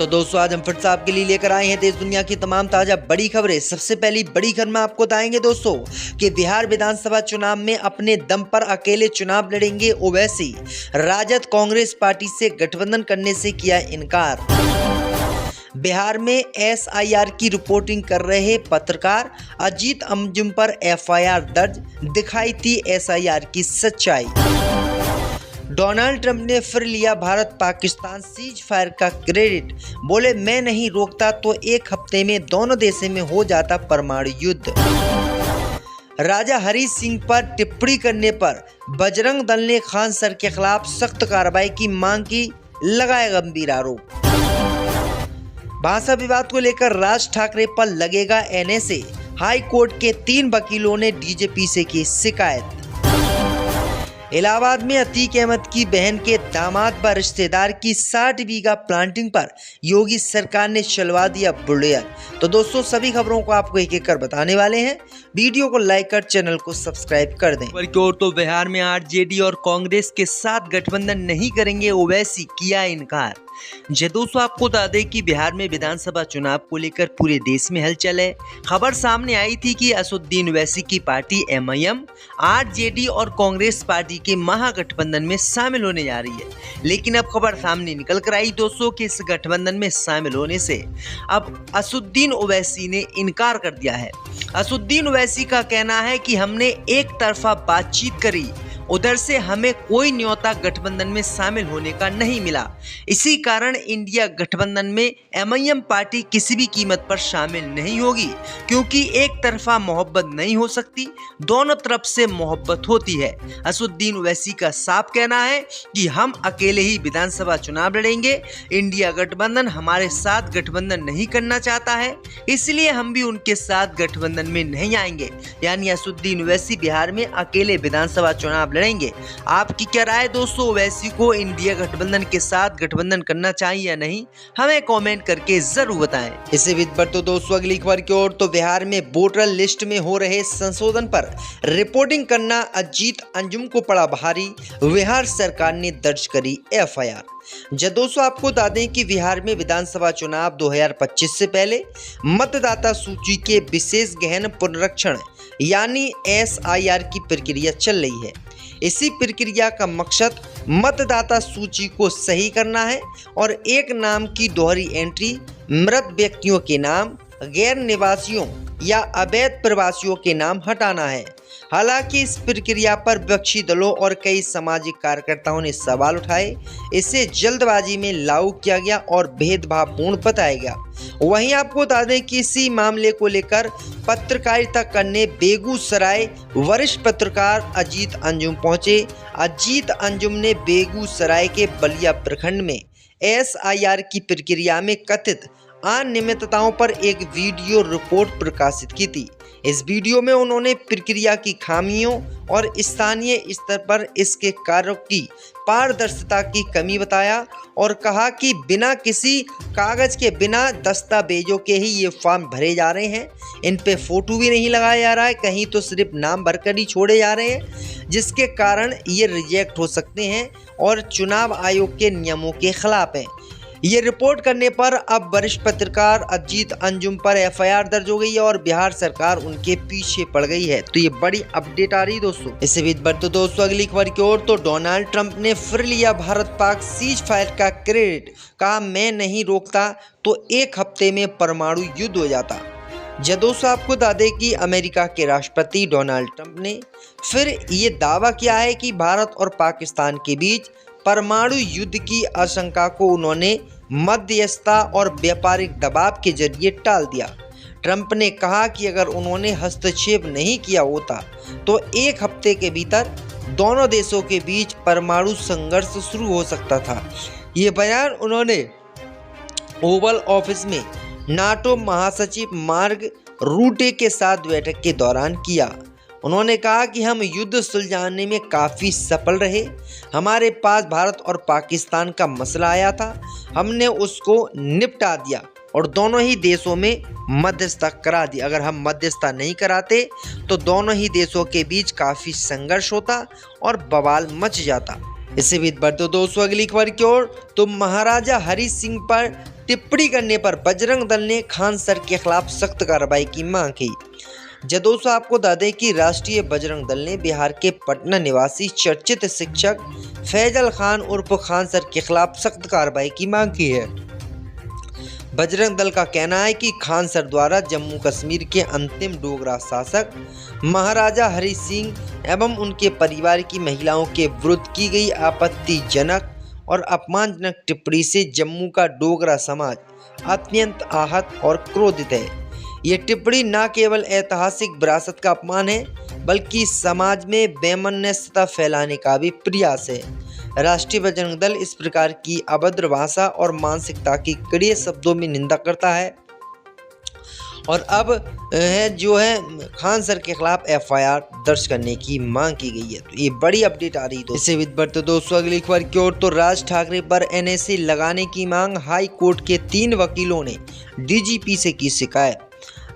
तो दोस्तों आज हम फिर से आपके लिए लेकर आए हैं देश दुनिया की तमाम ताजा बड़ी खबरें। सबसे पहली बड़ी खबर में आपको बताएंगे दोस्तों कि बिहार विधानसभा चुनाव में अपने दम पर अकेले चुनाव लड़ेंगे ओवैसी। राजद कांग्रेस पार्टी से गठबंधन करने से किया इनकार। बिहार में एसआईआर की रिपोर्टिंग कर रहे पत्रकार अजीत अंजुम पर एफआईआर दर्ज, दिखाई थी एसआईआर की सच्चाई। डोनाल्ड ट्रंप ने फिर लिया भारत पाकिस्तान सीज फायर का क्रेडिट, बोले मैं नहीं रोकता तो एक हफ्ते में दोनों देशों में हो जाता परमाणु युद्ध। राजा हरी सिंह पर टिप्पणी करने पर बजरंग दल ने खान सर के खिलाफ सख्त कार्रवाई की मांग की, लगाया गंभीर आरोप। भाषा विवाद को लेकर राज ठाकरे पर लगेगा एनएसए, हाई कोर्ट के 3 वकीलों ने डीजीपी से की शिकायत। इलाहाबाद में अतीक अहमद की बहन के दामाद व रिश्तेदार की 60 बीघा प्लांटिंग पर योगी सरकार ने चलवा दिया बुलडोजर। तो दोस्तों सभी खबरों को आपको एक एक कर बताने वाले हैं, वीडियो को लाइक कर चैनल को सब्सक्राइब कर दें। और तो बिहार में आरजेडी और कांग्रेस के साथ गठबंधन नहीं करेंगे ओवैसी, किया इनकार। दोस्तों आपको बता दें कि बिहार में विधानसभा चुनाव को लेकर पूरे देश में हलचल है। खबर सामने आई थी कि असदुद्दीन ओवैसी की पार्टी एमआईएम आरजेडी और कांग्रेस पार्टी के महागठबंधन में शामिल होने जा रही है, लेकिन अब खबर सामने निकल कर आई दोस्तों कि इस गठबंधन में शामिल होने से अब असदुद्दीन ओवैसी ने इनकार कर दिया है। असदुद्दीन ओवैसी का कहना है कि हमने एक तरफा बातचीत करी, उधर से हमें कोई न्योता गठबंधन में शामिल होने का नहीं मिला। इसी कारण इंडिया गठबंधन में एमआईएम पार्टी किसी भी कीमत पर शामिल नहीं होगी, क्योंकि एक तरफा मोहब्बत नहीं हो सकती, दोनों तरफ से मोहब्बत होती है। असदुद्दीन ओवैसी का साफ कहना है कि हम अकेले ही विधानसभा चुनाव लड़ेंगे, इंडिया गठबंधन हमारे साथ गठबंधन नहीं करना चाहता है, इसलिए हम भी उनके साथ गठबंधन में नहीं आएंगे। यानी असदुद्दीन ओवैसी बिहार में अकेले विधानसभा चुनाव लड़ेंगे। आपकी क्या राय दोस्तों, ओवैसी को इंडिया गठबंधन के साथ गठबंधन करना चाहिए या नहीं, हमें कमेंट करके जरूर बताएं। इसी बीच पर तो दोस्तों अगली खबर की ओर, तो बिहार में वोटर लिस्ट में हो रहे संशोधन पर रिपोर्टिंग करना अजीत अंजुम को पड़ा भारी, बिहार सरकार ने दर्ज करी एफआईआर। दोस्तों आपको बता दें कि बिहार में विधानसभा चुनाव 2025 से पहले मतदाता सूची के विशेष गहन पुनरीक्षण यानी एसआईआर की प्रक्रिया चल रही है। इसी प्रक्रिया का मकसद मतदाता सूची को सही करना है और एक नाम की दोहरी एंट्री, मृत व्यक्तियों के नाम, गैर निवासियों या अवैध प्रवासियों के नाम हटाना है। हालांकि इस प्रक्रिया पर विपक्षी दलों और कई सामाजिक कार्यकर्ताओं ने सवाल उठाए। इसे जल्दबाजी में लागू किया गया और भेदभावपूर्ण बताया गया। वहीं आपको बता दें कि इसी मामले को लेकर पत्रकारिता करने बेगूसराय वरिष्ठ पत्रकार अजीत अंजुम पहुंचे। अजीत अंजुम ने बेगूसराय के बलिया प्रखंड में एसआईआर की प्रक्रिया में कथित अनियमितताओं पर एक वीडियो रिपोर्ट प्रकाशित की थी। इस वीडियो में उन्होंने प्रक्रिया की खामियों और स्थानीय स्तर पर इसके कार्यों की पारदर्शिता की कमी बताया और कहा कि बिना किसी कागज के, बिना दस्तावेजों के ही ये फॉर्म भरे जा रहे हैं। इन पे फोटो भी नहीं लगाया जा रहा है, कहीं तो सिर्फ नाम भरकर ही छोड़े जा रहे हैं, जिसके कारण ये रिजेक्ट हो सकते हैं और चुनाव आयोग के नियमों के खिलाफ हैं। ये रिपोर्ट करने पर अब वरिष्ठ पत्रकार अजीत अंजुम पर एफआईआर दर्ज हो गई है और बिहार सरकार उनके पीछे पड़ गई है। तो ये बड़ी अपडेट आ रही है दोस्तों। इसी बीच पर तो दोस्तों अगली खबर की ओर, तो डोनाल्ड ट्रंप ने फिर लिया भारत पाक सीज फायर का क्रेडिट, कहा मैं नहीं रोकता तो एक हफ्ते में परमाणु युद्ध हो जाता। दोस्तों आपको बता दें कि अमेरिका के राष्ट्रपति डोनाल्ड ट्रंप ने फिर ये दावा किया है कि भारत और पाकिस्तान के बीच परमाणु युद्ध की आशंका को उन्होंने मध्यस्थता और व्यापारिक दबाव के जरिए टाल दिया। ट्रंप ने कहा कि अगर उन्होंने हस्तक्षेप नहीं किया होता तो एक हफ्ते के भीतर दोनों देशों के बीच परमाणु संघर्ष शुरू हो सकता था। ये बयान उन्होंने ओवल ऑफिस में नाटो महासचिव मार्क रूटे के साथ बैठक के दौरान किया। उन्होंने कहा कि हम युद्ध सुलझाने में काफ़ी सफल रहे। हमारे पास भारत और पाकिस्तान का मसला आया था, हमने उसको निपटा दिया और दोनों ही देशों में मध्यस्थता करा दी। अगर हम मध्यस्थता नहीं कराते तो दोनों ही देशों के बीच काफ़ी संघर्ष होता और बवाल मच जाता। इससे भी बढ़ते दोस्तों अगली खबर की ओर, तो महाराजा हरि सिंह पर टिप्पणी करने पर बजरंग दल ने खान सर के खिलाफ सख्त कार्रवाई की मांग की। दोस्तों आपको बता दें कि राष्ट्रीय बजरंग दल ने बिहार के पटना निवासी चर्चित शिक्षक फैजल खान उर्फ खान सर के खिलाफ सख्त कार्रवाई की मांग की है। बजरंग दल का कहना है कि खान सर द्वारा जम्मू कश्मीर के अंतिम डोगरा शासक महाराजा हरि सिंह एवं उनके परिवार की महिलाओं के विरुद्ध की गई आपत्तिजनक और अपमानजनक टिप्पणी से जम्मू का डोगरा समाज अत्यंत आहत और क्रोधित है। ये टिप्पणी न केवल ऐतिहासिक विरासत का अपमान है, बल्कि समाज में वैमनस्यता फैलाने का भी प्रयास है। राष्ट्रीय बजरंग दल इस प्रकार की अभद्र भाषा और मानसिकता की कड़े शब्दों में निंदा करता है और अब खान सर के खिलाफ एफआईआर दर्ज करने की मांग की गई है। तो ये बड़ी अपडेट आ रही है। इससे भी बढ़ते दोस्तों अगली खबर की ओर, तो राज ठाकरे पर एनएसी लगाने की मांग, हाई कोर्ट के 3 वकीलों ने डीजीपी से की शिकायत।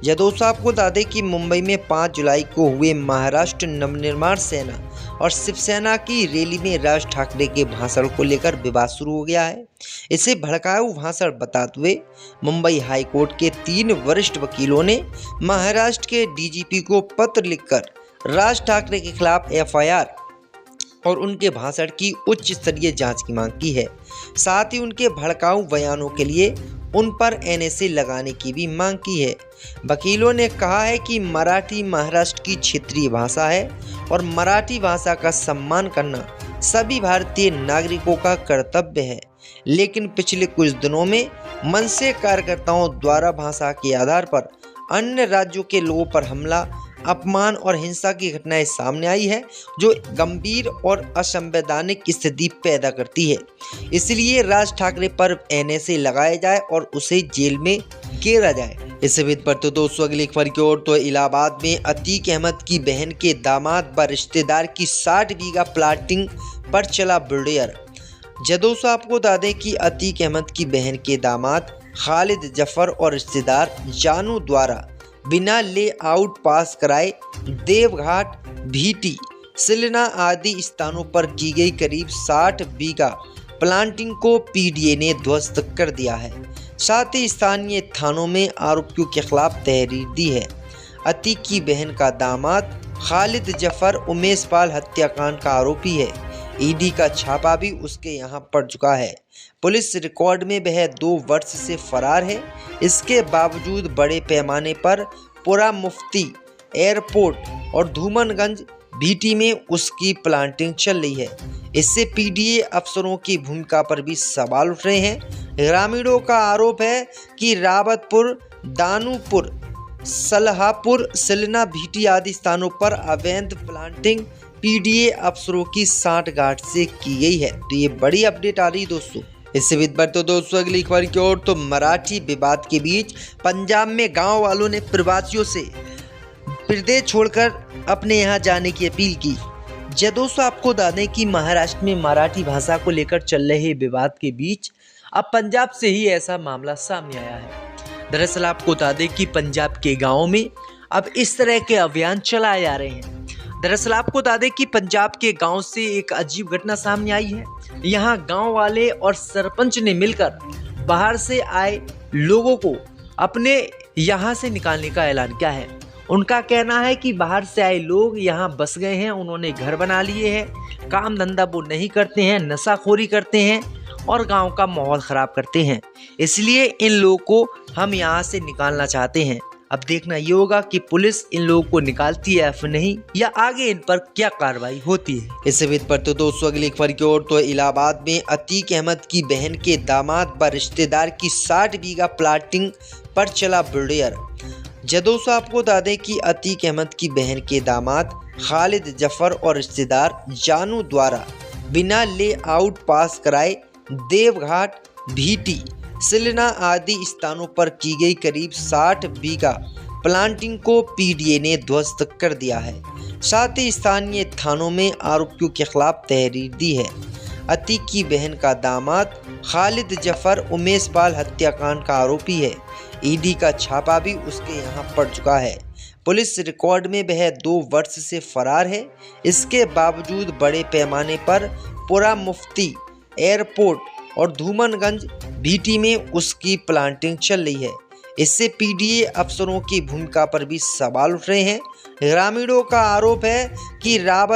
दोस्तों आपको बता दें कि मुंबई में 5 जुलाई को हुए महाराष्ट्र नवनिर्माण सेना और शिवसेना की रैली में राज ठाकरे के भाषण को लेकर विवाद शुरू हो गया है। इसे भड़काऊ भाषण बताते हुए मुंबई हाई कोर्ट के 3 वरिष्ठ वकीलों ने महाराष्ट्र के डीजीपी को पत्र लिखकर राज ठाकरे के खिलाफ एफआईआर और उनके भाषण की उच्च स्तरीय जांच की मांग की है। साथ ही उनके भड़काऊ बयानों के लिए उन पर एनएसी लगाने की भी मांग की है। वकीलों ने कहा है कि मराठी महाराष्ट्र की क्षेत्रीय भाषा है और मराठी भाषा का सम्मान करना सभी भारतीय नागरिकों का कर्तव्य है, लेकिन पिछले कुछ दिनों में मनसे कार्यकर्ताओं द्वारा भाषा के आधार पर अन्य राज्यों के लोगों पर हमला, अपमान और हिंसा की घटनाएं सामने आई है, जो गंभीर और असंवैधानिक स्थिति पैदा करती है। इसलिए राज ठाकरे पर एनएसी लगाया जाए और उसे जेल में घेरा जाए। इससे भी बढ़ते दोस्तों अगली खबर की ओर, तो इलाहाबाद में अतीक अहमद की बहन के दामाद व रिश्तेदार की 60 बीघा प्लाटिंग पर चला बुलडोजर। दोस्तों आपको बता दें कि अतीक अहमद की बहन के दामाद खालिद जफर और रिश्तेदार जानू द्वारा बिना लेआउट पास कराए देवघाट, भीटी, सिलना आदि स्थानों पर की गई करीब 60 बीघा प्लांटिंग को पीडीए ने ध्वस्त कर दिया है। साथ ही स्थानीय थानों में आरोपियों के खिलाफ तहरीर दी है। अतीक की बहन का दामाद खालिद जफर उमेश पाल हत्याकांड का आरोपी है। ईडी का छापा भी उसके यहां पड़ चुका है। पुलिस रिकॉर्ड में वह 2 वर्ष से फरार है। इसके बावजूद बड़े पैमाने पर पुरा मुफ्ती, एयरपोर्ट और धूमनगंज, भीटी में उसकी प्लांटिंग चल रही है। इससे पीडीए अफसरों की भूमिका पर भी सवाल उठ रहे हैं। ग्रामीणों का आरोप है कि रावतपुर, दानूपुर, सलहापुर, सिलना, भीटी आदि स्थानों पर अवैध प्लांटिंग पीडीए अफसरों की सांठगांठ से की गई है। तो ये बड़ी अपडेट आ रही है दोस्तों। इससे भी बढ़ते दोस्तों अगली खबर की ओर, तो मराठी विवाद के बीच पंजाब में गांव वालों ने प्रवासियों से प्रदेश छोड़कर अपने यहां जाने की अपील की। दोस्तों आपको बता दें कि महाराष्ट्र में मराठी भाषा को लेकर चल रहे विवाद के बीच अब पंजाब से ही ऐसा मामला सामने आया है। दरअसल आपको बता दें कि पंजाब के गाँव में अब इस तरह के अभियान चलाए जा रहे हैं। दरअसल आपको बता दें कि पंजाब के गांव से एक अजीब घटना सामने आई है। यहां गांव वाले और सरपंच ने मिलकर बाहर से आए लोगों को अपने यहां से निकालने का ऐलान किया है। उनका कहना है कि बाहर से आए लोग यहां बस गए हैं, उन्होंने घर बना लिए हैं, काम धंधा वो नहीं करते हैं, नशाखोरी करते हैं और गांव का माहौल खराब करते हैं। इसलिए इन लोगों को हम यहां से निकालना चाहते हैं। अब देखना ये होगा कि पुलिस इन लोगों को निकालती है या नहीं, या आगे इन पर क्या कार्रवाई होती है। इससे भी बढ़ते दोस्तों अगली खबर की ओर, तो इलाहाबाद में अतीक अहमद की बहन के दामाद व रिश्तेदार की 60 बीघा प्लाटिंग पर चला बुलडोजर। दोस्तों आपको बता दें कि अतीक अहमद की बहन के दामाद खालिद जफर और रिश्तेदार जानू द्वारा बिना लेआउट पास कराए देवघाट, भीटी, सिलना आदि स्थानों पर की गई करीब 60 बीघा प्लांटिंग को पीडीए ने ध्वस्त कर दिया है। साथ ही स्थानीय थानों में आरोपियों के खिलाफ तहरीर दी है। अतीक की बहन का दामाद खालिद जफर उमेश पाल हत्याकांड का आरोपी है। ईडी का छापा भी उसके यहां पड़ चुका है। पुलिस रिकॉर्ड में वह 2 वर्ष से फरार है। इसके बावजूद बड़े पैमाने पर पुरा मुफ्ती एयरपोर्ट और धूमनगंज भीटी में उसकी प्लांटिंग चल रही है। इससे पीडीए अफसरों की भूमिका पर भी सवाल उठ रहे हैं। ग्रामीणों का आरोप है कि रावत